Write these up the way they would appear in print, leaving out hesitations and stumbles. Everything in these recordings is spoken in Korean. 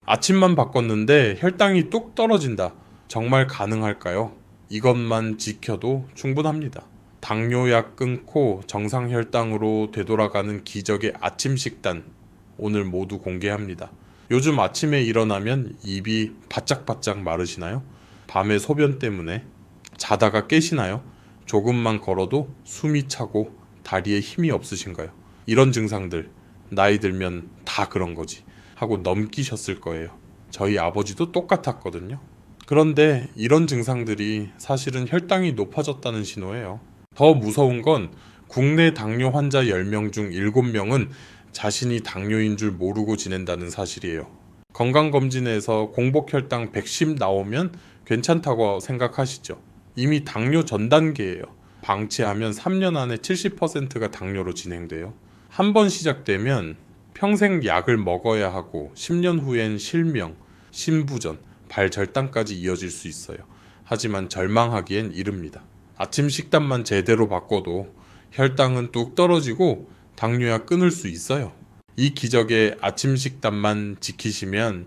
아침만 바꿨는데 혈당이 뚝 떨어진다. 정말 가능할까요? 이것만 지켜도 충분합니다. 당뇨약 끊고 정상 혈당으로 되돌아가는 기적의 아침 식단, 오늘 모두 공개합니다. 요즘 아침에 일어나면 입이 바짝바짝 마르시나요? 밤에 소변 때문에 자다가 깨시나요? 조금만 걸어도 숨이 차고 다리에 힘이 없으신가요? 이런 증상들 나이 들면 다 그런 거지 하고 넘기셨을 거예요. 저희 아버지도 똑같았거든요. 그런데 이런 증상들이 사실은 혈당이 높아졌다는 신호예요. 더 무서운 건 국내 당뇨 환자 10명 중 7명은 자신이 당뇨인 줄 모르고 지낸다는 사실이에요. 건강검진에서 공복 혈당 110 나오면 괜찮다고 생각하시죠? 이미 당뇨 전 단계예요. 방치하면 3년 안에 70%가 당뇨로 진행돼요. 한 번 시작되면 평생 약을 먹어야 하고 10년 후엔 실명, 심부전, 발절단까지 이어질 수 있어요. 하지만 절망하기엔 이릅니다. 아침 식단만 제대로 바꿔도 혈당은 뚝 떨어지고 당뇨약 끊을 수 있어요. 이 기적의 아침 식단만 지키시면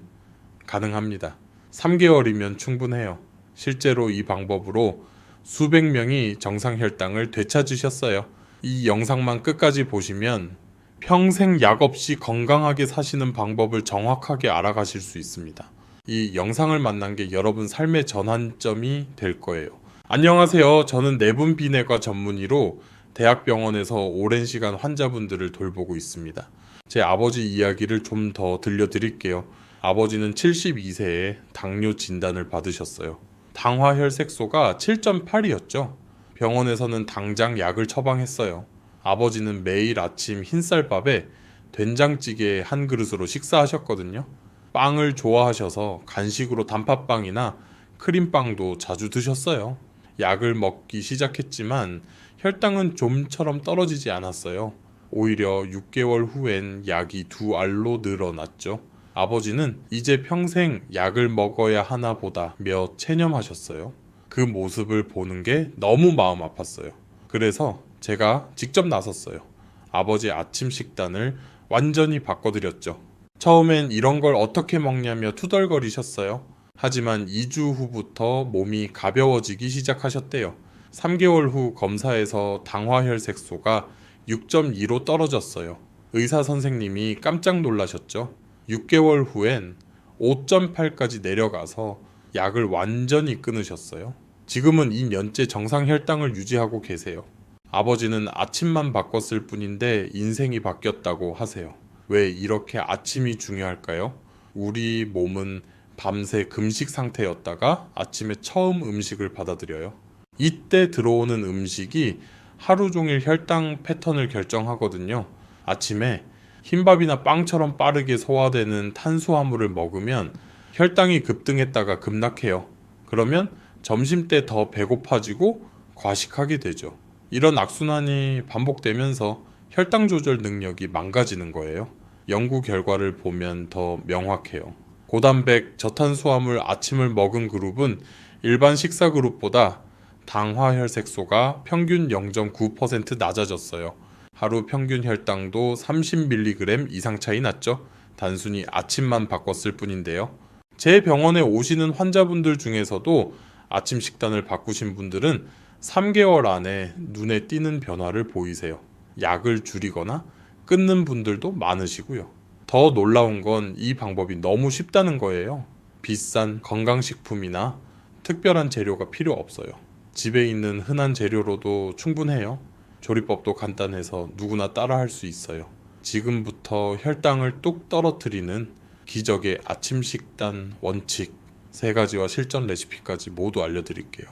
가능합니다. 3개월이면 충분해요. 실제로 이 방법으로 수백 명이 정상 혈당을 되찾으셨어요. 이 영상만 끝까지 보시면 평생 약 없이 건강하게 사시는 방법을 정확하게 알아가실 수 있습니다. 이 영상을 만난 게 여러분 삶의 전환점이 될 거예요. 안녕하세요. 저는 내분 비내과 전문의로 대학병원에서 오랜 시간 환자분들을 돌보고 있습니다. 제 아버지 이야기를 좀 더 들려드릴게요. 아버지는 72세에 당뇨 진단을 받으셨어요. 당화혈색소가 7.8이었죠. 병원에서는 당장 약을 처방했어요. 아버지는 매일 아침 흰쌀밥에 된장찌개 한 그릇으로 식사하셨거든요. 빵을 좋아하셔서 간식으로 단팥빵이나 크림빵도 자주 드셨어요. 약을 먹기 시작했지만 혈당은 좀처럼 떨어지지 않았어요. 오히려 6개월 후엔 약이 2알로 늘어났죠. 아버지는 이제 평생 약을 먹어야 하나 보다 며 체념하셨어요. 그 모습을 보는 게 너무 마음 아팠어요. 그래서 제가 직접 나섰어요. 아버지 아침 식단을 완전히 바꿔드렸죠. 처음엔 이런 걸 어떻게 먹냐며 투덜거리셨어요. 하지만 2주 후부터 몸이 가벼워지기 시작하셨대요. 3개월 후 검사에서 당화혈색소가 6.2로 떨어졌어요. 의사 선생님이 깜짝 놀라셨죠. 6개월 후엔 5.8까지 내려가서 약을 완전히 끊으셨어요. 지금은 2년째 정상 혈당을 유지하고 계세요. 아버지는 아침만 바꿨을 뿐인데 인생이 바뀌었다고 하세요. 왜 이렇게 아침이 중요할까요? 우리 몸은 밤새 금식 상태였다가 아침에 처음 음식을 받아들여요. 이때 들어오는 음식이 하루 종일 혈당 패턴을 결정하거든요. 아침에 흰밥이나 빵처럼 빠르게 소화되는 탄수화물을 먹으면 혈당이 급등했다가 급락해요. 그러면 점심때 더 배고파지고 과식하게 되죠. 이런 악순환이 반복되면서 혈당 조절 능력이 망가지는 거예요. 연구 결과를 보면 더 명확해요. 고단백, 저탄수화물 아침을 먹은 그룹은 일반 식사 그룹보다 당화혈색소가 평균 0.9% 낮아졌어요. 하루 평균 혈당도 30mg 이상 차이 났죠. 단순히 아침만 바꿨을 뿐인데요. 제 병원에 오시는 환자분들 중에서도 아침 식단을 바꾸신 분들은 3개월 안에 눈에 띄는 변화를 보이세요. 약을 줄이거나 끊는 분들도 많으시고요. 더 놀라운 건 이 방법이 너무 쉽다는 거예요. 비싼 건강식품이나 특별한 재료가 필요 없어요. 집에 있는 흔한 재료로도 충분해요. 조리법도 간단해서 누구나 따라할 수 있어요. 지금부터 혈당을 뚝 떨어뜨리는 기적의 아침 식단 원칙 3가지와 실전 레시피까지 모두 알려드릴게요.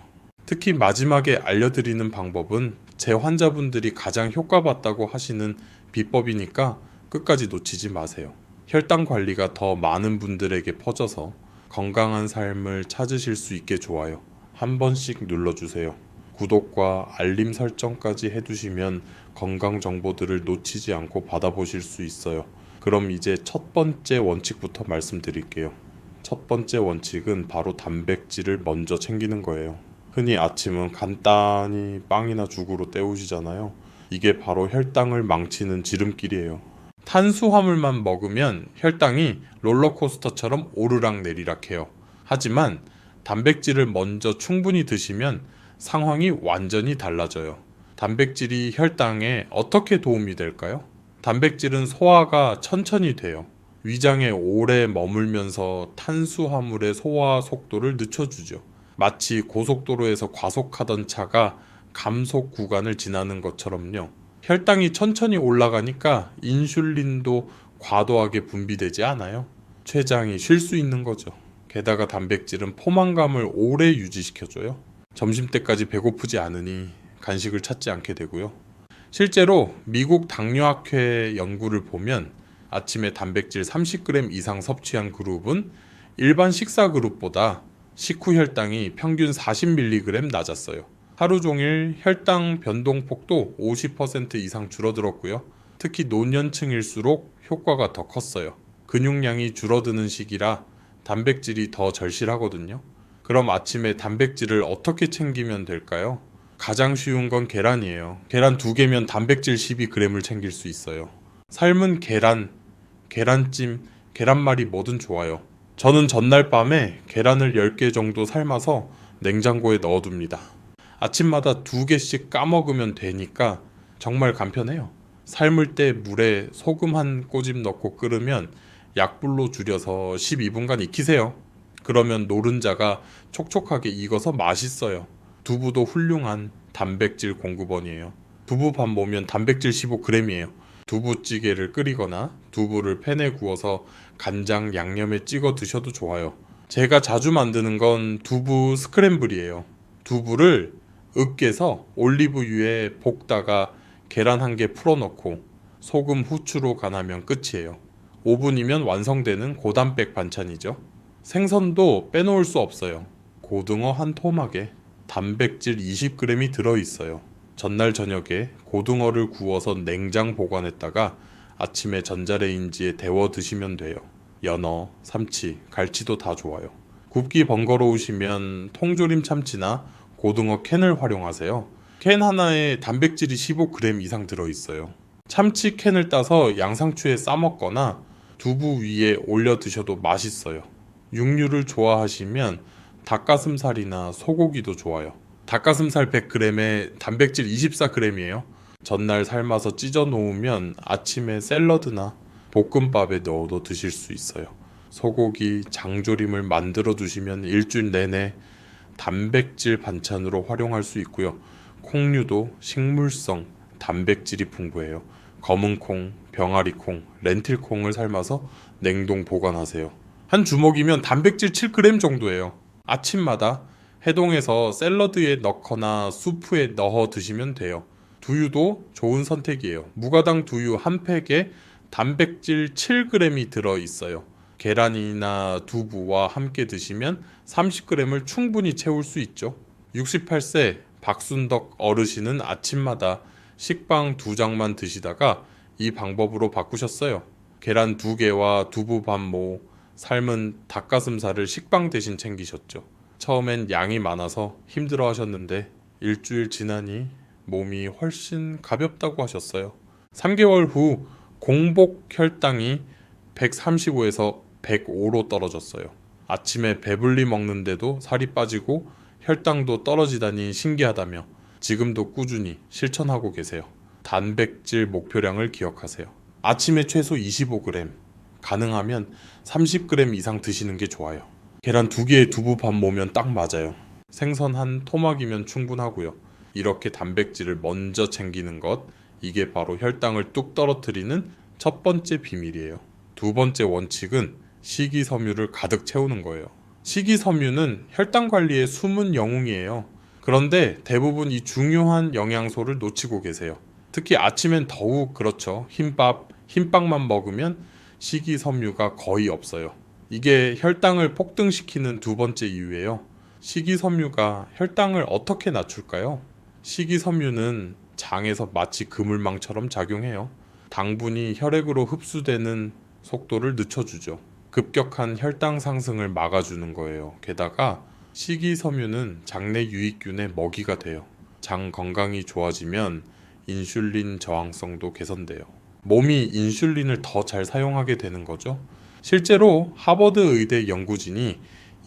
특히 마지막에 알려드리는 방법은 제 환자분들이 가장 효과봤다고 하시는 비법이니까 끝까지 놓치지 마세요. 혈당 관리가 더 많은 분들에게 퍼져서 건강한 삶을 찾으실 수 있게 좋아요. 한 번씩 눌러주세요. 구독과 알림 설정까지 해두시면 건강 정보들을 놓치지 않고 받아보실 수 있어요. 그럼 이제 첫 번째 원칙부터 말씀드릴게요. 첫 번째 원칙은 바로 단백질을 먼저 챙기는 거예요. 흔히 아침은 간단히 빵이나 죽으로 때우시잖아요. 이게 바로 혈당을 망치는 지름길이에요. 탄수화물만 먹으면 혈당이 롤러코스터처럼 오르락내리락 해요. 하지만 단백질을 먼저 충분히 드시면 상황이 완전히 달라져요. 단백질이 혈당에 어떻게 도움이 될까요? 단백질은 소화가 천천히 돼요. 위장에 오래 머물면서 탄수화물의 소화 속도를 늦춰주죠. 마치 고속도로에서 과속하던 차가 감속 구간을 지나는 것처럼요. 혈당이 천천히 올라가니까 인슐린도 과도하게 분비되지 않아요. 췌장이 쉴 수 있는 거죠. 게다가 단백질은 포만감을 오래 유지시켜줘요. 점심때까지 배고프지 않으니 간식을 찾지 않게 되고요. 실제로 미국 당뇨학회 연구를 보면 아침에 단백질 30g 이상 섭취한 그룹은 일반 식사 그룹보다 식후 혈당이 평균 40mg 낮았어요. 하루 종일 혈당 변동폭도 50% 이상 줄어들었고요. 특히 노년층일수록 효과가 더 컸어요. 근육량이 줄어드는 시기라 단백질이 더 절실하거든요. 그럼 아침에 단백질을 어떻게 챙기면 될까요? 가장 쉬운 건 계란이에요. 계란 2개면 단백질 12g을 챙길 수 있어요. 삶은 계란, 계란찜, 계란말이 뭐든 좋아요. 저는 전날 밤에 계란을 10개 정도 삶아서 냉장고에 넣어둡니다. 아침마다 2개씩 까먹으면 되니까 정말 간편해요. 삶을 때 물에 소금 한 꼬집 넣고 끓으면 약불로 줄여서 12분간 익히세요. 그러면 노른자가 촉촉하게 익어서 맛있어요. 두부도 훌륭한 단백질 공급원이에요. 두부밥 모면 단백질 15g이에요. 두부찌개를 끓이거나 두부를 팬에 구워서 간장 양념에 찍어 드셔도 좋아요. 제가 자주 만드는 건 두부 스크램블이에요. 두부를 으깨서 올리브유에 볶다가 계란 1개 풀어넣고 소금, 후추로 간하면 끝이에요. 5분이면 완성되는 고단백 반찬이죠. 생선도 빼놓을 수 없어요. 고등어 한 토막에 단백질 20g이 들어있어요. 전날 저녁에 고등어를 구워서 냉장 보관했다가 아침에 전자레인지에 데워 드시면 돼요. 연어, 삼치, 갈치도 다 좋아요. 굽기 번거로우시면 통조림 참치나 고등어 캔을 활용하세요. 캔 하나에 단백질이 15g 이상 들어있어요. 참치 캔을 따서 양상추에 싸먹거나 두부 위에 올려 드셔도 맛있어요. 육류를 좋아하시면 닭가슴살이나 소고기도 좋아요. 닭가슴살 100g에 단백질 24g이에요. 전날 삶아서 찢어 놓으면 아침에 샐러드나 볶음밥에 넣어도 드실 수 있어요. 소고기, 장조림을 만들어 두시면 일주일 내내 단백질 반찬으로 활용할 수 있고요. 콩류도 식물성 단백질이 풍부해요. 검은콩, 병아리콩, 렌틸콩을 삶아서 냉동 보관하세요. 한 주먹이면 단백질 7g 정도예요. 아침마다 해동해서 샐러드에 넣거나 수프에 넣어 드시면 돼요. 두유도 좋은 선택이에요. 무가당 두유 한 팩에 단백질 7g이 들어있어요. 계란이나 두부와 함께 드시면 30g을 충분히 채울 수 있죠. 68세 박순덕 어르신은 아침마다 식빵 2장만 드시다가 이 방법으로 바꾸셨어요. 계란 2개와 두부 반모, 삶은 닭가슴살을 식빵 대신 챙기셨죠. 처음엔 양이 많아서 힘들어 하셨는데 일주일 지나니 몸이 훨씬 가볍다고 하셨어요. 3개월 후 공복 혈당이 135에서 105로 떨어졌어요. 아침에 배불리 먹는데도 살이 빠지고 혈당도 떨어지다니 신기하다며 지금도 꾸준히 실천하고 계세요. 단백질 목표량을 기억하세요. 아침에 최소 25g, 가능하면 30g 이상 드시는 게 좋아요. 계란 2개에 두부밥 모으면 딱 맞아요. 생선 한 토막이면 충분하고요. 이렇게 단백질을 먼저 챙기는 것, 이게 바로 혈당을 뚝 떨어뜨리는 첫 번째 비밀이에요. 두 번째 원칙은 식이섬유를 가득 채우는 거예요. 식이섬유는 혈당 관리의 숨은 영웅이에요. 그런데 대부분 이 중요한 영양소를 놓치고 계세요. 특히 아침엔 더욱 그렇죠. 흰빵만 먹으면 식이섬유가 거의 없어요. 이게 혈당을 폭등시키는 두 번째 이유예요. 식이섬유가 혈당을 어떻게 낮출까요? 식이섬유는 장에서 마치 그물망처럼 작용해요. 당분이 혈액으로 흡수되는 속도를 늦춰주죠. 급격한 혈당 상승을 막아주는 거예요. 게다가 식이섬유는 장내 유익균의 먹이가 돼요. 장 건강이 좋아지면 인슐린 저항성도 개선돼요. 몸이 인슐린을 더 잘 사용하게 되는 거죠. 실제로 하버드 의대 연구진이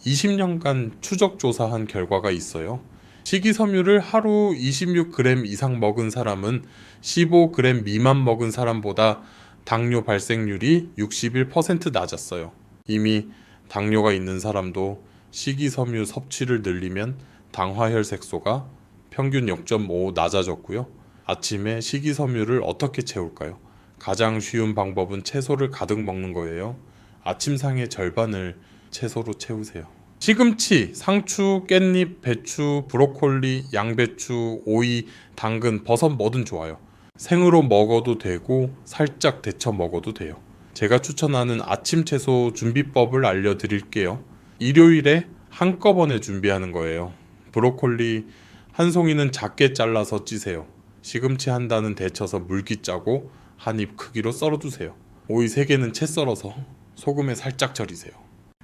20년간 추적 조사한 결과가 있어요. 식이섬유를 하루 26g 이상 먹은 사람은 15g 미만 먹은 사람보다 당뇨 발생률이 61% 낮았어요. 이미 당뇨가 있는 사람도 식이섬유 섭취를 늘리면 당화혈색소가 평균 0.5 낮아졌고요. 아침에 식이섬유를 어떻게 채울까요? 가장 쉬운 방법은 채소를 가득 먹는 거예요. 아침상의 절반을 채소로 채우세요. 시금치, 상추, 깻잎, 배추, 브로콜리, 양배추, 오이, 당근, 버섯 뭐든 좋아요. 생으로 먹어도 되고 살짝 데쳐 먹어도 돼요. 제가 추천하는 아침 채소 준비법을 알려드릴게요. 일요일에 한꺼번에 준비하는 거예요. 브로콜리 한 송이는 작게 잘라서 찌세요. 시금치 한 단은 데쳐서 물기 짜고 한 입 크기로 썰어두세요. 오이 3개는 채 썰어서 소금에 살짝 절이세요.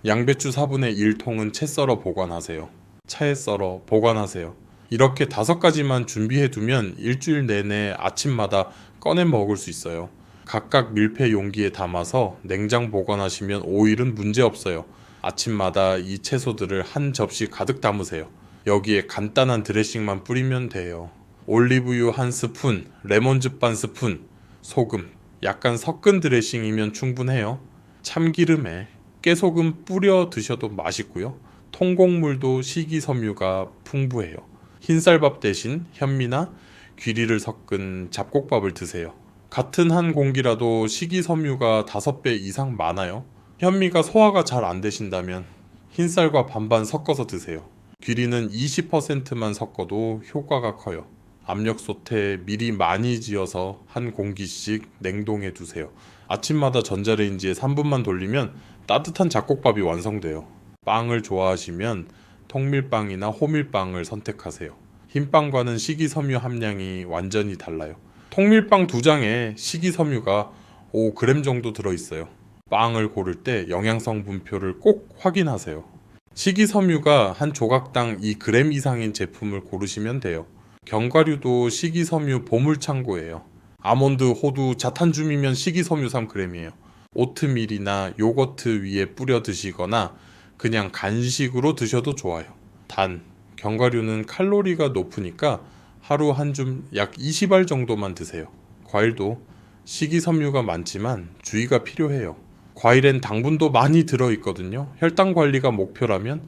양배추 4분의 1통은 채 썰어 보관하세요. 차에 썰어 보관하세요. 이렇게 5가지만 준비해두면 일주일 내내 아침마다 꺼내 먹을 수 있어요. 각각 밀폐 용기에 담아서 냉장 보관하시면 5일은 문제없어요. 아침마다 이 채소들을 한 접시 가득 담으세요. 여기에 간단한 드레싱만 뿌리면 돼요. 올리브유 한 스푼, 레몬즙 반 스푼, 소금, 약간 섞은 드레싱이면 충분해요. 참기름에 깨소금 뿌려 드셔도 맛있고요. 통곡물도 식이섬유가 풍부해요. 흰쌀밥 대신 현미나 귀리를 섞은 잡곡밥을 드세요. 같은 한 공기라도 식이섬유가 5배 이상 많아요. 현미가 소화가 잘 안 되신다면 흰쌀과 반반 섞어서 드세요. 귀리는 20%만 섞어도 효과가 커요. 압력솥에 미리 많이 지어서 한 공기씩 냉동해 두세요. 아침마다 전자레인지에 3분만 돌리면 따뜻한 잡곡밥이 완성돼요. 빵을 좋아하시면 통밀빵이나 호밀빵을 선택하세요. 흰빵과는 식이섬유 함량이 완전히 달라요. 통밀빵 2장에 식이섬유가 5g 정도 들어있어요. 빵을 고를 때 영양성 분표를 꼭 확인하세요. 식이섬유가 한 조각당 2g 이상인 제품을 고르시면 돼요. 견과류도 식이섬유 보물창고예요. 아몬드, 호두, 자탄줌이면 식이섬유 3g이에요. 오트밀이나 요거트 위에 뿌려 드시거나 그냥 간식으로 드셔도 좋아요. 단, 견과류는 칼로리가 높으니까 하루 한 줌 약 20알 정도만 드세요. 과일도 식이섬유가 많지만 주의가 필요해요. 과일엔 당분도 많이 들어있거든요. 혈당 관리가 목표라면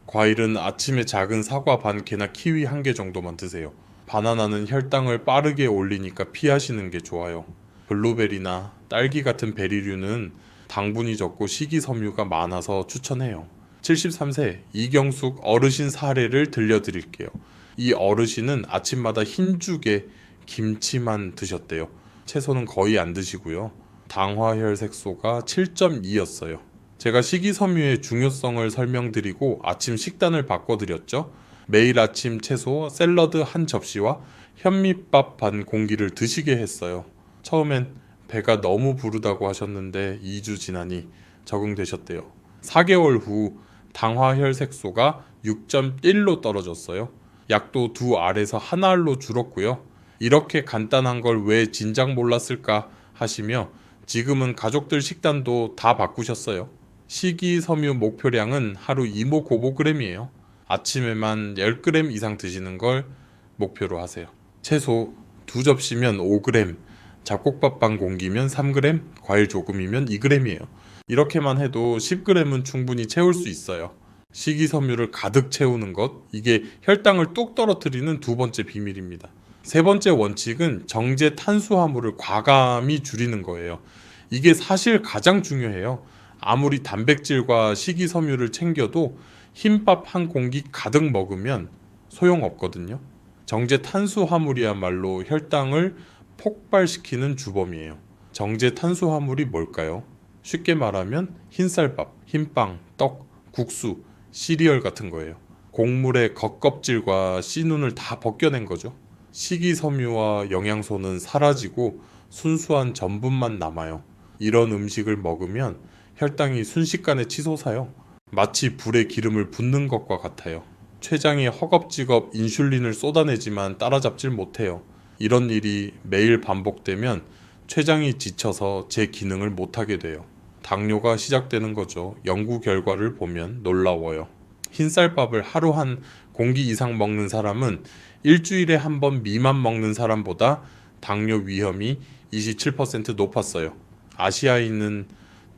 과일은 아침에 작은 사과 반 개나 키위 1개 정도만 드세요. 바나나는 혈당을 빠르게 올리니까 피하시는 게 좋아요. 블루베리나 딸기 같은 베리류는 당분이 적고 식이섬유가 많아서 추천해요. 73세 이경숙 어르신 사례를 들려드릴게요. 이 어르신은 아침마다 흰죽에 김치만 드셨대요. 채소는 거의 안 드시고요. 당화혈색소가 7.2였어요. 제가 식이섬유의 중요성을 설명드리고 아침 식단을 바꿔드렸죠. 매일 아침 채소 샐러드 한 접시와 현미밥 반 공기를 드시게 했어요. 처음엔 배가 너무 부르다고 하셨는데 2주 지나니 적응되셨대요. 4개월 후 당화혈색소가 6.1로 떨어졌어요. 약도 2알에서 1알로 줄었고요. 이렇게 간단한 걸 왜 진작 몰랐을까 하시며 지금은 가족들 식단도 다 바꾸셨어요. 식이섬유 목표량은 하루 이모 고보그램이에요. 아침에만 10g 이상 드시는 걸 목표로 하세요. 채소 2접시면 5g, 잡곡밥 반 공기면 3g, 과일 조금이면 2g이에요. 이렇게만 해도 10g은 충분히 채울 수 있어요. 식이섬유를 가득 채우는 것, 이게 혈당을 뚝 떨어뜨리는 2번째 비밀입니다. 3번째 원칙은 정제 탄수화물을 과감히 줄이는 거예요. 이게 사실 가장 중요해요. 아무리 단백질과 식이섬유를 챙겨도 흰밥 한 공기 가득 먹으면 소용없거든요. 정제 탄수화물이야말로 혈당을 폭발시키는 주범이에요. 정제 탄수화물이 뭘까요? 쉽게 말하면 흰쌀밥, 흰빵, 떡, 국수, 시리얼 같은 거예요. 곡물의 겉껍질과 씨눈을 다 벗겨낸 거죠. 식이섬유와 영양소는 사라지고 순수한 전분만 남아요. 이런 음식을 먹으면 혈당이 순식간에 치솟아요. 마치 불에 기름을 붓는 것과 같아요. 췌장이 허겁지겁 인슐린을 쏟아내지만 따라잡질 못해요. 이런 일이 매일 반복되면 췌장이 지쳐서 제 기능을 못하게 돼요. 당뇨가 시작되는 거죠. 연구 결과를 보면 놀라워요. 흰쌀밥을 하루 한 공기 이상 먹는 사람은 일주일에 한 번 미만 먹는 사람보다 당뇨 위험이 27% 높았어요. 아시아인은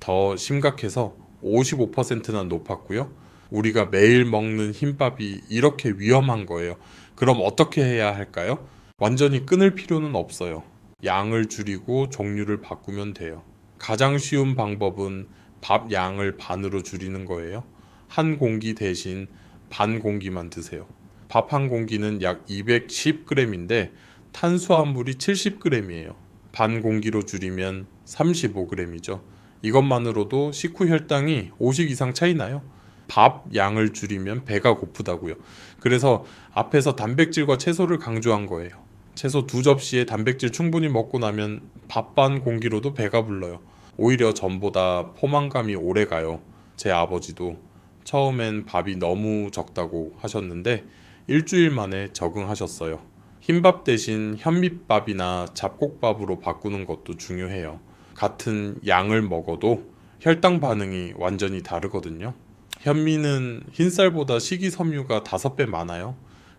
더 심각해서 55%나 높았고요. 우리가 매일 먹는 흰밥이 이렇게 위험한 거예요. 그럼 어떻게 해야 할까요? 완전히 끊을 필요는 없어요. 양을 줄이고 종류를 바꾸면 돼요. 가장 쉬운 방법은 밥 양을 반으로 줄이는 거예요. 한 공기 대신 반 공기만 드세요. 밥 한 공기는 약 210g인데 탄수화물이 70g이에요. 반 공기로 줄이면 35g이죠. 이것만으로도 식후 혈당이 50 이상 차이 나요. 밥 양을 줄이면 배가 고프다고요. 그래서 앞에서 단백질과 채소를 강조한 거예요. 채소 2접시에 단백질 충분히 먹고 나면 밥 반 공기로도 배가 불러요. 오히려 전보다 포만감이 오래 가요. 제 아버지도 처음엔 밥이 너무 적다고 하셨는데 일주일 만에 적응하셨어요. 흰밥 대신 현미밥이나 잡곡밥으로 바꾸는 것도 중요해요. 같은 양을 먹어도 혈당 반응이 완전히 다르거든요. 현미는 흰쌀보다 식이섬유가 5배 많아요.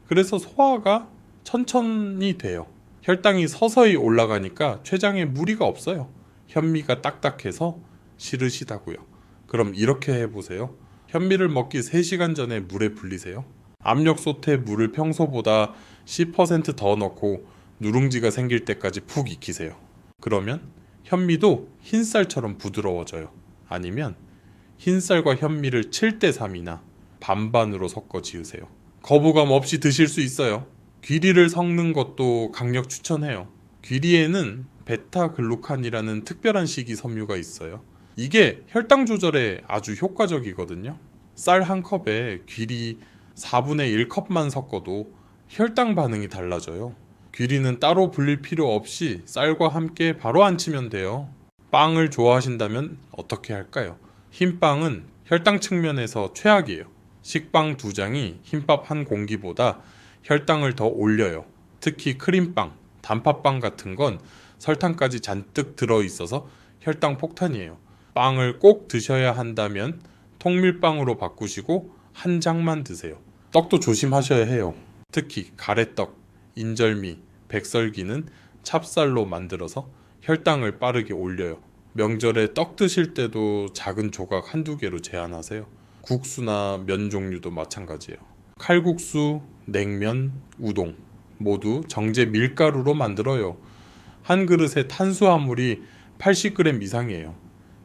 그래서 소화가 천천히 돼요. 혈당이 서서히 올라가니까 췌장에 무리가 없어요. 현미가 딱딱해서 싫으시다고요. 그럼 이렇게 해보세요. 현미를 먹기 3시간 전에 물에 불리세요. 압력솥에 물을 평소보다 10%더 넣고 누룽지가 생길 때까지 푹 익히세요. 그러면 현미도 흰쌀처럼 부드러워져요. 아니면 흰쌀과 현미를 7대3이나 반반으로 섞어 지으세요. 거부감 없이 드실 수 있어요. 귀리를 섞는 것도 강력 추천해요. 귀리에는 베타글루칸이라는 특별한 식이섬유가 있어요. 이게 혈당 조절에 아주 효과적이거든요. 쌀 한 컵에 귀리 4분의 1컵만 섞어도 혈당 반응이 달라져요. 귀리는 따로 불릴 필요 없이 쌀과 함께 바로 안치면 돼요. 빵을 좋아하신다면 어떻게 할까요? 흰빵은 혈당 측면에서 최악이에요. 식빵 2장이 흰밥 한 공기보다 혈당을 더 올려요. 특히 크림빵, 단팥빵 같은 건 설탕까지 잔뜩 들어있어서 혈당 폭탄이에요. 빵을 꼭 드셔야 한다면 통밀빵으로 바꾸시고 한 장만 드세요. 떡도 조심하셔야 해요. 특히 가래떡, 인절미, 백설기는 찹쌀로 만들어서 혈당을 빠르게 올려요. 명절에 떡 드실 때도 작은 조각 한두 개로 제한하세요. 국수나 면 종류도 마찬가지예요. 칼국수, 냉면, 우동 모두 정제 밀가루로 만들어요. 한 그릇에 탄수화물이 80g 이상이에요.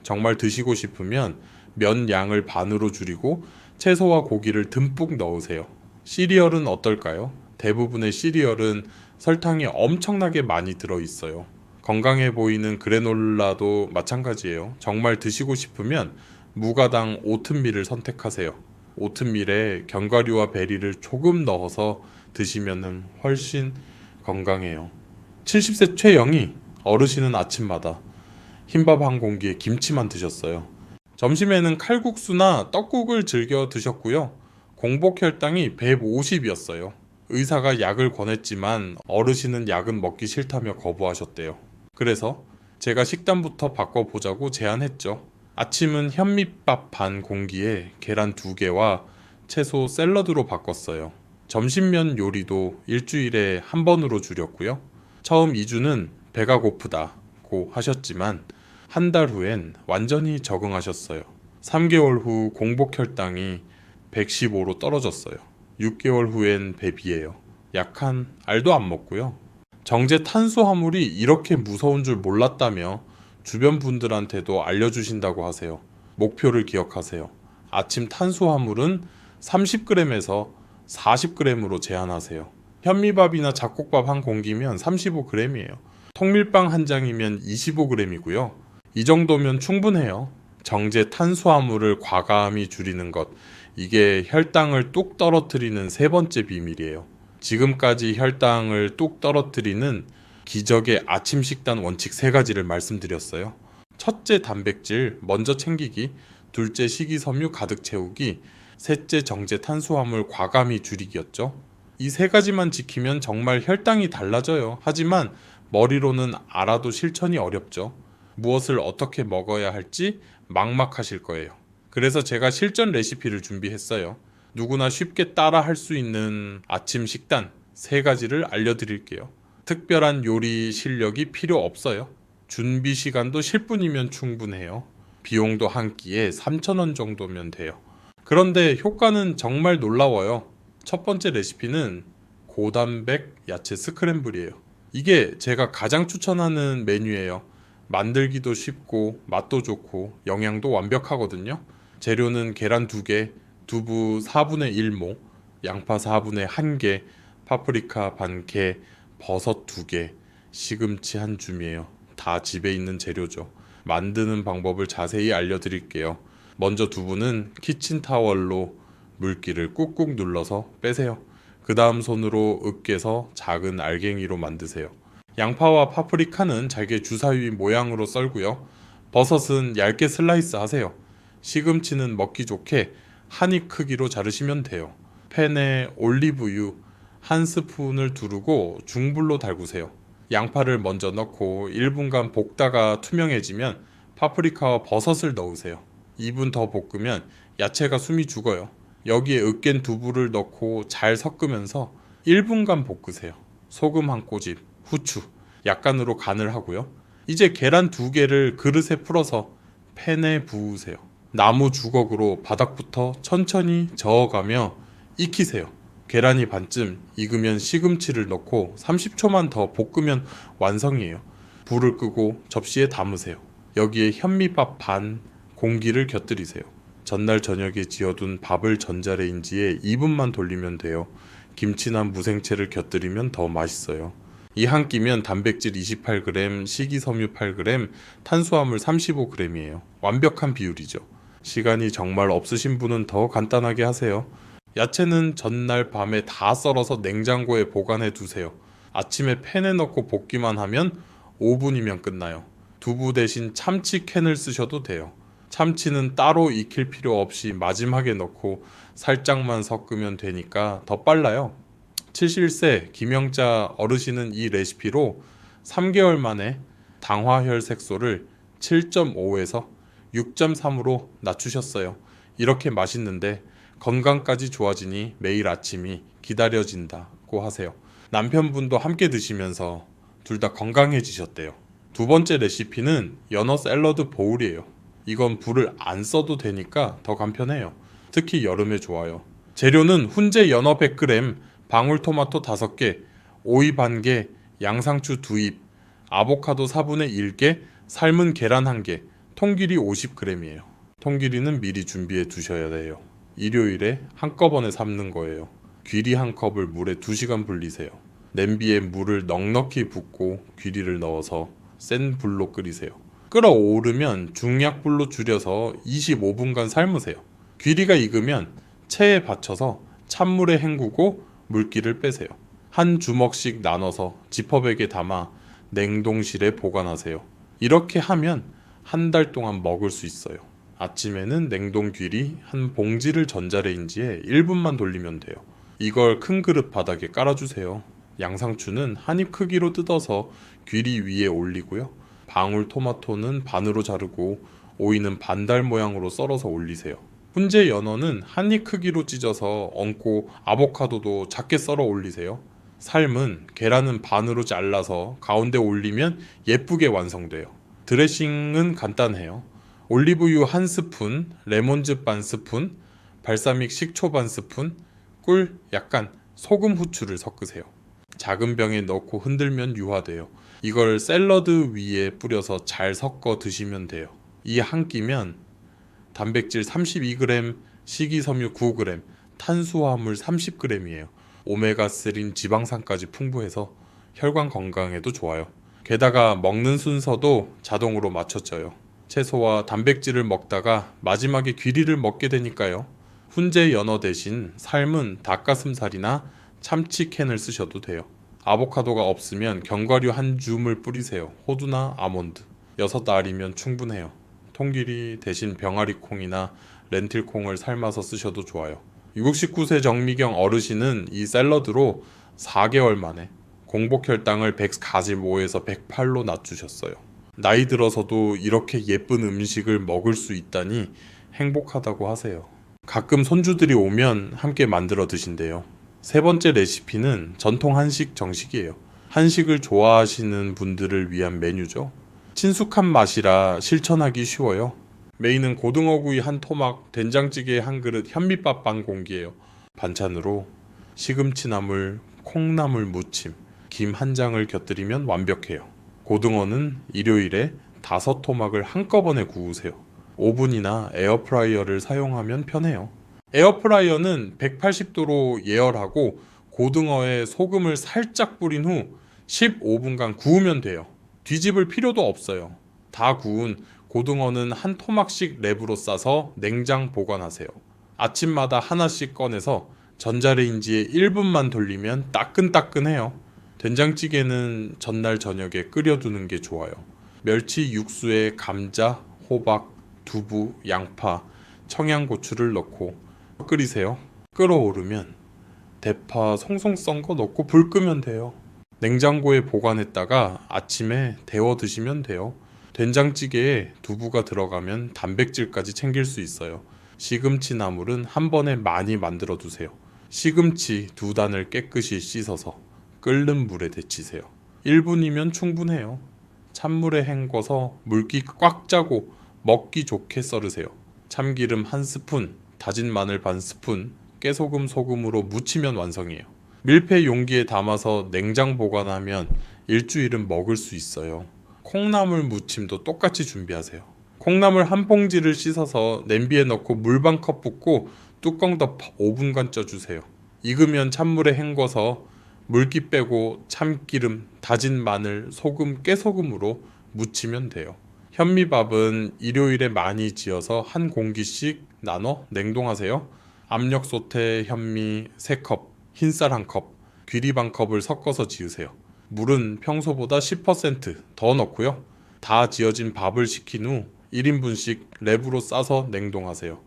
정말 드시고 싶으면 면 양을 반으로 줄이고 채소와 고기를 듬뿍 넣으세요. 시리얼은 어떨까요? 대부분의 시리얼은 설탕이 엄청나게 많이 들어있어요. 건강해 보이는 그래놀라도 마찬가지예요. 정말 드시고 싶으면 무가당 오트밀을 선택하세요. 오트밀에 견과류와 베리를 조금 넣어서 드시면 훨씬 건강해요. 70세 최영이 어르신은 아침마다 흰밥 한 공기에 김치만 드셨어요. 점심에는 칼국수나 떡국을 즐겨 드셨고요. 공복 혈당이 150이었어요. 의사가 약을 권했지만 어르신은 약은 먹기 싫다며 거부하셨대요. 그래서 제가 식단부터 바꿔보자고 제안했죠. 아침은 현미밥 반 공기에 계란 2개와 채소 샐러드로 바꿨어요. 점심면 요리도 일주일에 한 번으로 줄였고요. 처음 2주는 배가 고프다고 하셨지만 한 달 후엔 완전히 적응하셨어요. 3개월 후 공복 혈당이 115로 떨어졌어요. 6개월 후엔 배비예요. 약한 알도 안 먹고요. 정제 탄수화물이 이렇게 무서운 줄 몰랐다며 주변 분들한테도 알려주신다고 하세요. 목표를 기억하세요. 아침 탄수화물은 30g에서 40g으로 제한하세요. 현미밥이나 잡곡밥 한 공기면 35g이에요. 통밀빵 한 장이면 25g이고요. 이 정도면 충분해요. 정제 탄수화물을 과감히 줄이는 것, 이게 혈당을 뚝 떨어뜨리는 3번째 비밀이에요. 지금까지 혈당을 뚝 떨어뜨리는 기적의 아침 식단 원칙 3가지를 말씀드렸어요. 첫째, 단백질 먼저 챙기기. 둘째, 식이섬유 가득 채우기. 셋째, 정제 탄수화물 과감히 줄이기였죠. 이 3가지만 지키면 정말 혈당이 달라져요. 하지만 머리로는 알아도 실천이 어렵죠. 무엇을 어떻게 먹어야 할지 막막하실 거예요. 그래서 제가 실전 레시피를 준비했어요. 누구나 쉽게 따라 할 수 있는 아침 식단 3가지를 알려드릴게요. 특별한 요리 실력이 필요 없어요. 준비 시간도 10분이면 충분해요. 비용도 한 끼에 3,000원 정도면 돼요. 그런데 효과는 정말 놀라워요. 첫 번째 레시피는 고단백 야채 스크램블이에요. 이게 제가 가장 추천하는 메뉴예요. 만들기도 쉽고 맛도 좋고 영양도 완벽하거든요. 재료는 계란 2개, 두부 4분의 1모, 양파 4분의 1개, 파프리카 반개, 버섯 2개, 시금치 한 줌이에요. 다 집에 있는 재료죠. 만드는 방법을 자세히 알려드릴게요. 먼저 두부는 키친타월로 물기를 꾹꾹 눌러서 빼세요. 그 다음 손으로 으깨서 작은 알갱이로 만드세요. 양파와 파프리카는 잘게 주사위 모양으로 썰고요. 버섯은 얇게 슬라이스 하세요. 시금치는 먹기 좋게 한 입 크기로 자르시면 돼요. 팬에 올리브유 1스푼을 두르고 중불로 달구세요. 양파를 먼저 넣고 1분간 볶다가 투명해지면 파프리카와 버섯을 넣으세요. 2분 더 볶으면 야채가 숨이 죽어요. 여기에 으깬 두부를 넣고 잘 섞으면서 1분간 볶으세요. 소금 한 꼬집, 후추, 약간으로 간을 하고요. 이제 계란 2개를 그릇에 풀어서 팬에 부으세요. 나무 주걱으로 바닥부터 천천히 저어가며 익히세요. 계란이 반쯤 익으면 시금치를 넣고 30초만 더 볶으면 완성이에요. 불을 끄고 접시에 담으세요. 여기에 현미밥 반 공기를 곁들이세요. 전날 저녁에 지어둔 밥을 전자레인지에 2분만 돌리면 돼요. 김치나 무생채를 곁들이면 더 맛있어요. 이 한 끼면 단백질 28g, 식이섬유 8g, 탄수화물 35g이에요. 완벽한 비율이죠. 시간이 정말 없으신 분은 더 간단하게 하세요. 야채는 전날 밤에 다 썰어서 냉장고에 보관해 두세요. 아침에 팬에 넣고 볶기만 하면 5분이면 끝나요. 두부 대신 참치 캔을 쓰셔도 돼요. 참치는 따로 익힐 필요 없이 마지막에 넣고 살짝만 섞으면 되니까 더 빨라요. 71세 김영자 어르신은 이 레시피로 3개월 만에 당화혈 색소를 7.5에서 6.3으로 낮추셨어요. 이렇게 맛있는데 건강까지 좋아지니 매일 아침이 기다려진다고 하세요. 남편분도 함께 드시면서 둘 다 건강해지셨대요. 두 번째 레시피는 연어 샐러드 보울이에요. 이건 불을 안 써도 되니까 더 간편해요. 특히 여름에 좋아요. 재료는 훈제 연어 100g, 방울토마토 5개, 오이 반개, 양상추 2입, 아보카도 4분의 1개, 삶은 계란 1개, 통기리 50g이에요. 통기리는 미리 준비해 두셔야 돼요. 일요일에 한꺼번에 삶는 거예요. 귀리 한 컵을 물에 2시간 불리세요. 냄비에 물을 넉넉히 붓고 귀리를 넣어서 센 불로 끓이세요. 끓어오르면 중약불로 줄여서 25분간 삶으세요. 귀리가 익으면 체에 받쳐서 찬물에 헹구고 물기를 빼세요. 한 주먹씩 나눠서 지퍼백에 담아 냉동실에 보관하세요. 이렇게 하면 한 달 동안 먹을 수 있어요. 아침에는 냉동 귀리 한 봉지를 전자레인지에 1분만 돌리면 돼요. 이걸 큰 그릇 바닥에 깔아주세요. 양상추는 한 입 크기로 뜯어서 귀리 위에 올리고요. 방울토마토는 반으로 자르고 오이는 반달 모양으로 썰어서 올리세요. 훈제 연어는 한 입 크기로 찢어서 얹고 아보카도도 작게 썰어 올리세요. 삶은 계란은 반으로 잘라서 가운데 올리면 예쁘게 완성돼요. 드레싱은 간단해요. 올리브유 1스푼, 레몬즙 반 스푼, 발사믹 식초 반 스푼, 꿀, 약간 소금 후추를 섞으세요. 작은 병에 넣고 흔들면 유화돼요. 이걸 샐러드 위에 뿌려서 잘 섞어 드시면 돼요. 이 한 끼면 단백질 32g, 식이섬유 9g, 탄수화물 30g이에요. 오메가3인 지방산까지 풍부해서 혈관 건강에도 좋아요. 게다가 먹는 순서도 자동으로 맞춰져요. 채소와 단백질을 먹다가 마지막에 귀리를 먹게 되니까요. 훈제 연어 대신 삶은 닭가슴살이나 참치캔을 쓰셔도 돼요. 아보카도가 없으면 견과류 한 줌을 뿌리세요. 호두나 아몬드. 6알이면 충분해요. 통기리 대신 병아리콩이나 렌틸콩을 삶아서 쓰셔도 좋아요. 69세 정미경 어르신은 이 샐러드로 4개월 만에 공복 혈당을 145에서 108로 낮추셨어요. 나이 들어서도 이렇게 예쁜 음식을 먹을 수 있다니 행복하다고 하세요. 가끔 손주들이 오면 함께 만들어 드신대요. 세 번째 레시피는 전통 한식 정식이에요. 한식을 좋아하시는 분들을 위한 메뉴죠. 친숙한 맛이라 실천하기 쉬워요. 메인은 고등어구이 한 토막, 된장찌개 한 그릇, 현미밥 반 공기예요. 반찬으로 시금치나물, 콩나물 무침, 김 한 장을 곁들이면 완벽해요. 고등어는 일요일에 5토막을 한꺼번에 구우세요. 오븐이나 에어프라이어를 사용하면 편해요. 에어프라이어는 180도로 예열하고 고등어에 소금을 살짝 뿌린 후 15분간 구우면 돼요. 뒤집을 필요도 없어요. 다 구운 고등어는 한 토막씩 랩으로 싸서 냉장 보관하세요. 아침마다 하나씩 꺼내서 전자레인지에 1분만 돌리면 따끈따끈해요. 된장찌개는 전날 저녁에 끓여두는 게 좋아요. 멸치 육수에 감자, 호박, 두부, 양파, 청양고추를 넣고 끓이세요. 끓어오르면 대파 송송 썬 거 넣고 불 끄면 돼요. 냉장고에 보관했다가 아침에 데워 드시면 돼요. 된장찌개에 두부가 들어가면 단백질까지 챙길 수 있어요. 시금치 나물은 한 번에 많이 만들어 두세요. 시금치 2단을 깨끗이 씻어서 끓는 물에 데치세요. 1분이면 충분해요. 찬물에 헹궈서 물기 꽉 짜고 먹기 좋게 썰으세요. 참기름 1스푼, 다진 마늘 반 스푼, 깨소금 소금으로 무치면 완성이에요. 밀폐 용기에 담아서 냉장 보관하면 일주일은 먹을 수 있어요. 콩나물 무침도 똑같이 준비하세요. 콩나물 한 봉지를 씻어서 냄비에 넣고 물 반 컵 붓고 뚜껑 덮어 5분간 쪄주세요. 익으면 찬물에 헹궈서 물기 빼고 참기름, 다진 마늘, 소금, 깨소금으로 무치면 돼요. 현미밥은 일요일에 많이 지어서 한 공기씩 나눠 냉동하세요. 압력솥에 현미 3컵, 흰쌀 1컵, 귀리 반 컵을 섞어서 지으세요. 물은 평소보다 10%더 넣고요. 다 지어진 밥을 식힌 후 1인분씩 랩으로 싸서 냉동하세요.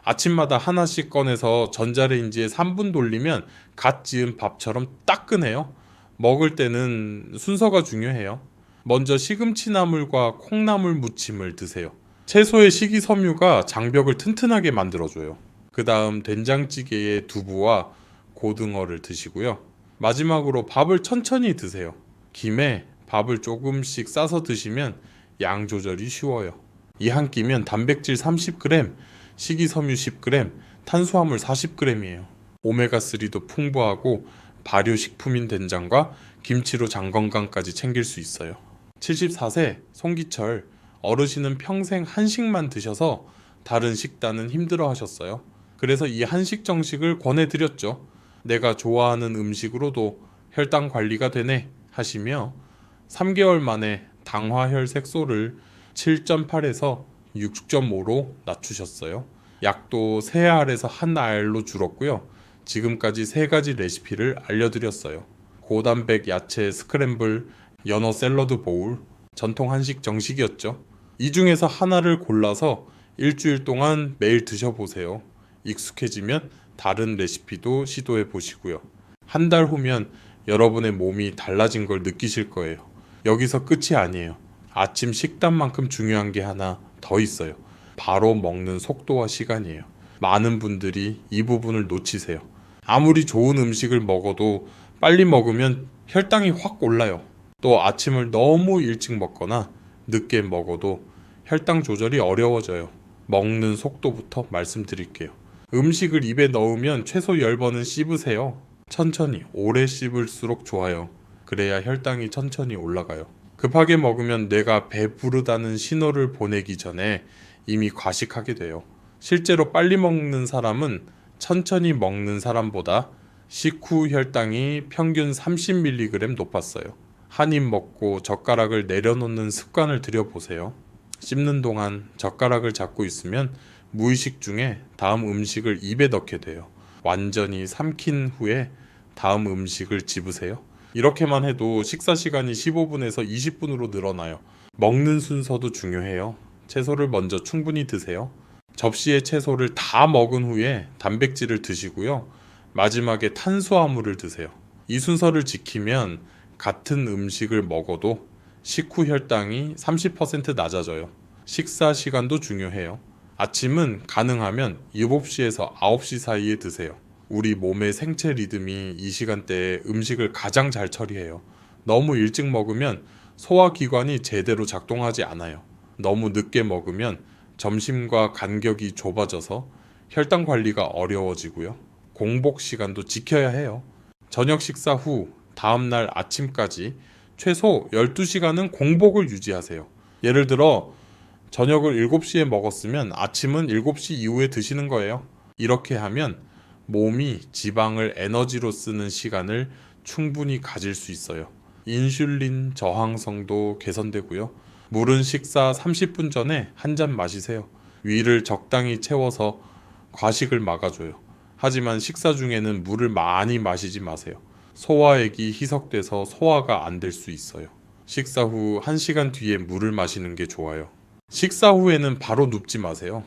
아침마다 하나씩 꺼내서 전자레인지에 3분 돌리면 갓 지은 밥처럼 따끈해요. 먹을 때는 순서가 중요해요. 먼저 시금치나물과 콩나물 무침을 드세요. 채소의 식이섬유가 장벽을 튼튼하게 만들어줘요. 그 다음 된장찌개에 두부와 고등어를 드시고요. 마지막으로 밥을 천천히 드세요. 김에 밥을 조금씩 싸서 드시면 양 조절이 쉬워요. 이 한 끼면 단백질 30g, 식이섬유 10g, 탄수화물 40g이에요. 오메가3도 풍부하고 발효식품인 된장과 김치로 장 건강까지 챙길 수 있어요. 74세 송기철 어르신은 평생 한식만 드셔서 다른 식단은 힘들어 하셨어요. 그래서 이 한식 정식을 권해드렸죠. 내가 좋아하는 음식으로도 혈당 관리가 되네 하시며 3개월 만에 당화혈색소를 7.8에서 6.5로 낮추셨어요. 약도 3알에서 1알로 줄었고요. 지금까지 3가지 레시피를 알려드렸어요. 고단백 야채 스크램블, 연어 샐러드 보울, 전통 한식 정식이었죠. 이 중에서 하나를 골라서 일주일 동안 매일 드셔보세요. 익숙해지면 다른 레시피도 시도해 보시고요. 한 달 후면 여러분의 몸이 달라진 걸 느끼실 거예요. 여기서 끝이 아니에요. 아침 식단만큼 중요한 게 하나 더 있어요. 바로 먹는 속도와 시간이에요. 많은 분들이 이 부분을 놓치세요. 아무리 좋은 음식을 먹어도 빨리 먹으면 혈당이 확 올라요. 또 아침을 너무 일찍 먹거나 늦게 먹어도 혈당 조절이 어려워져요. 먹는 속도부터 말씀드릴게요. 음식을 입에 넣으면 최소 10번은 씹으세요. 천천히, 오래 씹을수록 좋아요. 그래야 혈당이 천천히 올라가요. 급하게 먹으면 뇌가 배부르다는 신호를 보내기 전에 이미 과식하게 돼요. 실제로 빨리 먹는 사람은 천천히 먹는 사람보다 식후 혈당이 평균 30mg 높았어요. 한 입 먹고 젓가락을 내려놓는 습관을 들여보세요. 씹는 동안 젓가락을 잡고 있으면 무의식 중에 다음 음식을 입에 넣게 돼요. 완전히 삼킨 후에 다음 음식을 집으세요. 이렇게만 해도 식사 시간이 15분에서 20분으로 늘어나요. 먹는 순서도 중요해요. 채소를 먼저 충분히 드세요. 접시에 채소를 다 먹은 후에 단백질을 드시고요. 마지막에 탄수화물을 드세요. 이 순서를 지키면 같은 음식을 먹어도 식후 혈당이 30% 낮아져요. 식사 시간도 중요해요. 아침은 가능하면 7시에서 9시 사이에 드세요. 우리 몸의 생체 리듬이 이 시간대에 음식을 가장 잘 처리해요. 너무 일찍 먹으면 소화기관이 제대로 작동하지 않아요. 너무 늦게 먹으면 점심과 간격이 좁아져서 혈당 관리가 어려워지고요. 공복 시간도 지켜야 해요. 저녁 식사 후 다음날 아침까지 최소 12시간은 공복을 유지하세요. 예를 들어 저녁을 7시에 먹었으면 아침은 7시 이후에 드시는 거예요. 이렇게 하면 몸이 지방을 에너지로 쓰는 시간을 충분히 가질 수 있어요. 인슐린 저항성도 개선되고요. 물은 식사 30분 전에 한 잔 마시세요. 위를 적당히 채워서 과식을 막아줘요. 하지만 식사 중에는 물을 많이 마시지 마세요. 소화액이 희석돼서 소화가 안 될 수 있어요. 식사 후 1시간 뒤에 물을 마시는 게 좋아요. 식사 후에는 바로 눕지 마세요.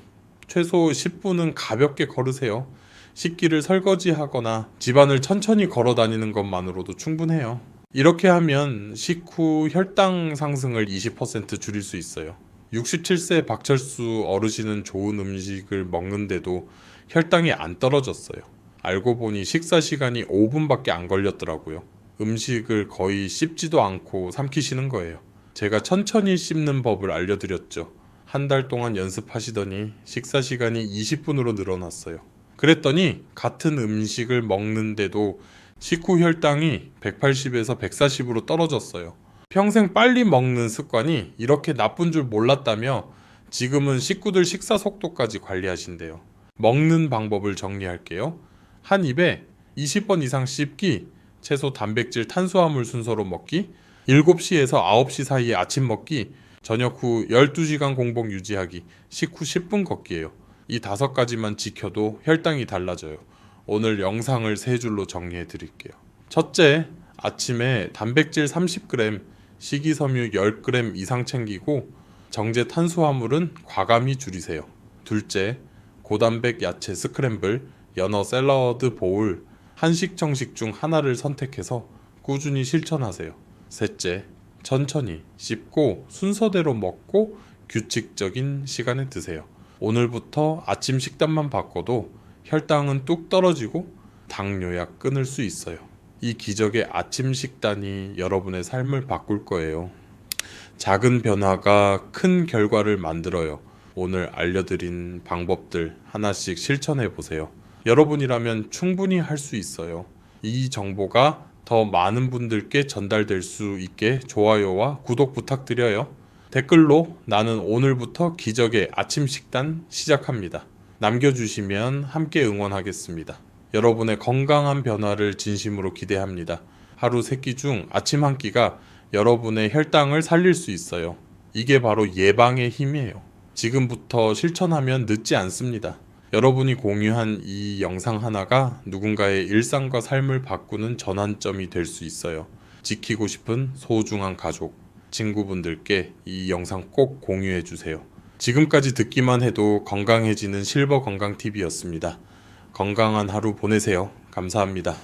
최소 10분은 가볍게 걸으세요. 식기를 설거지하거나 집안을 천천히 걸어 다니는 것만으로도 충분해요. 이렇게 하면 식후 혈당 상승을 20% 줄일 수 있어요. 67세 박철수 어르신은 좋은 음식을 먹는데도 혈당이 안 떨어졌어요. 알고 보니 식사 시간이 5분밖에 안 걸렸더라고요. 음식을 거의 씹지도 않고 삼키시는 거예요. 제가 천천히 씹는 법을 알려드렸죠. 한 달 동안 연습하시더니 식사 시간이 20분으로 늘어났어요. 그랬더니 같은 음식을 먹는데도 식후 혈당이 180에서 140으로 떨어졌어요. 평생 빨리 먹는 습관이 이렇게 나쁜 줄 몰랐다며 지금은 식구들 식사 속도까지 관리하신대요. 먹는 방법을 정리할게요. 한 입에 20번 이상 씹기, 채소, 단백질, 탄수화물 순서로 먹기, 7시에서 9시 사이에 아침 먹기, 저녁 후 12시간 공복 유지하기, 식후 10분 걷기예요. 이 5가지만 지켜도 혈당이 달라져요. 오늘 영상을 3줄로 정리해 드릴게요. 첫째, 아침에 단백질 30g, 식이섬유 10g 이상 챙기고 정제 탄수화물은 과감히 줄이세요. 둘째, 고단백 야채 스크램블, 연어 샐러드 보울, 한식 정식 중 하나를 선택해서 꾸준히 실천하세요. 셋째, 천천히 씹고 순서대로 먹고 규칙적인 시간에 드세요. 오늘부터 아침 식단만 바꿔도 혈당은 뚝 떨어지고 당뇨약 끊을 수 있어요. 이 기적의 아침 식단이 여러분의 삶을 바꿀 거예요. 작은 변화가 큰 결과를 만들어요. 오늘 알려드린 방법들 하나씩 실천해 보세요. 여러분이라면 충분히 할 수 있어요. 이 정보가 더 많은 분들께 전달될 수 있게 좋아요와 구독 부탁드려요. 댓글로 나는 오늘부터 기적의 아침 식단 시작합니다. 남겨주시면 함께 응원하겠습니다. 여러분의 건강한 변화를 진심으로 기대합니다. 하루 3끼 중 아침 한 끼가 여러분의 혈당을 살릴 수 있어요. 이게 바로 예방의 힘이에요. 지금부터 실천하면 늦지 않습니다. 여러분이 공유한 이 영상 하나가 누군가의 일상과 삶을 바꾸는 전환점이 될 수 있어요. 지키고 싶은 소중한 가족, 친구분들께 이 영상 꼭 공유해 주세요. 지금까지 듣기만 해도 건강해지는 실버 건강 TV였습니다. 건강한 하루 보내세요. 감사합니다.